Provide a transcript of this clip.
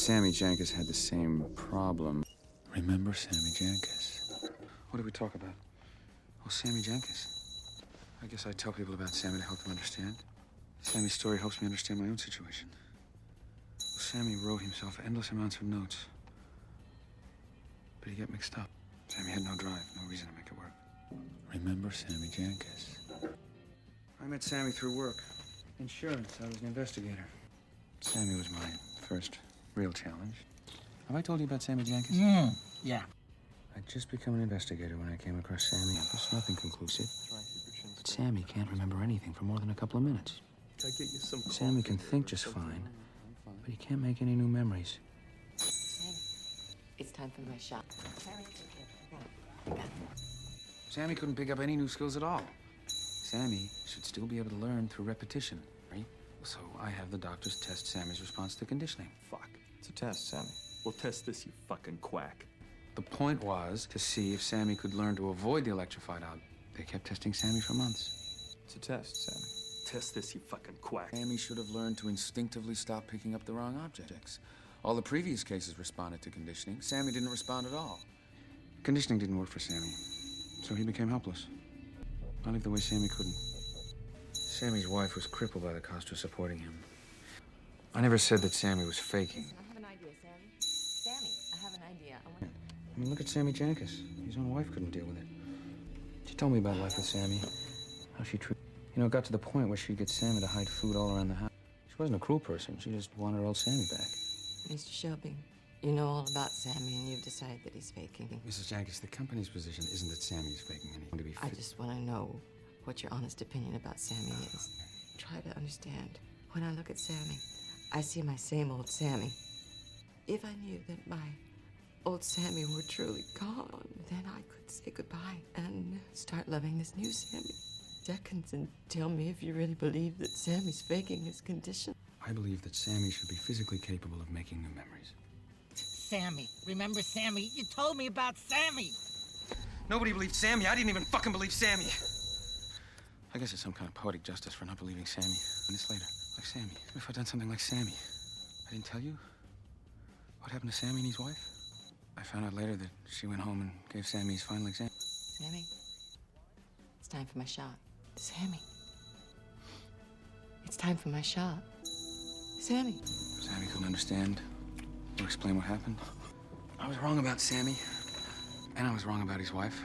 Sammy Jankis had the same problem. Remember Sammy Jankis? What did we talk about? Oh, Sammy Jankis. I guess I tell people about Sammy to help them understand. Sammy's story helps me understand my own situation. Well, Sammy wrote himself endless amounts of notes. But he got mixed up. Sammy had no drive, no reason to make it work. Remember Sammy Jankis? I met Sammy through work. Insurance. I was an investigator. Sammy was my first real challenge. Have I told you about Sammy Jankis? Yeah. I'd just become an investigator when I came across Sammy. There's nothing conclusive. But Sammy can't remember anything for more than a couple of minutes. Sammy can think just fine, but he can't make any new memories. Sammy, it's time for my shot. Sammy couldn't pick up any new skills at all. Sammy should still be able to learn through repetition, right? So I have the doctors test Sammy's response to conditioning. Fuck. It's a test, Sammy. We'll test this, you fucking quack. The point was to see if Sammy could learn to avoid the electrified out. They kept testing Sammy for months. It's a test, Sammy. Test this, you fucking quack. Sammy should have learned to instinctively stop picking up the wrong objects. All the previous cases responded to conditioning. Sammy didn't respond at all. Conditioning didn't work for Sammy, so he became helpless. Not like the way Sammy couldn't. Sammy's wife was crippled by the cost of supporting him. I never said that Sammy was faking. I have an idea, Sammy. Sammy, I have an idea. I mean, look at Sammy Jankis. His own wife couldn't deal with it. She told me about life with Sammy, how she treated. You know, it got to the point where she'd get Sammy to hide food all around the house. She wasn't a cruel person. She just wanted her old Sammy back. Mr. Shelby, you know all about Sammy and you've decided that he's faking. Mrs. Jankis, the company's position isn't that Sammy is faking anything to be I just want to know what your honest opinion about Sammy is. Try to understand. When I look at Sammy, I see my same old Sammy. If I knew that my old Sammy were truly gone, then I could say goodbye and start loving this new Sammy. Seconds and tell me if you really believe that Sammy's faking his condition. I believe that Sammy should be physically capable of making new memories. Sammy. Remember Sammy? You told me about Sammy. Nobody believed Sammy. I didn't even fucking believe Sammy. I guess it's some kind of poetic justice for not believing Sammy. Minutes later, like Sammy. What if I'd done something like Sammy? I didn't tell you what happened to Sammy and his wife? I found out later that she went home and gave Sammy his final exam. Sammy, it's time for my shot. Sammy, it's time for my shot. Sammy. Sammy couldn't understand or explain what happened. I was wrong about Sammy, and I was wrong about his wife.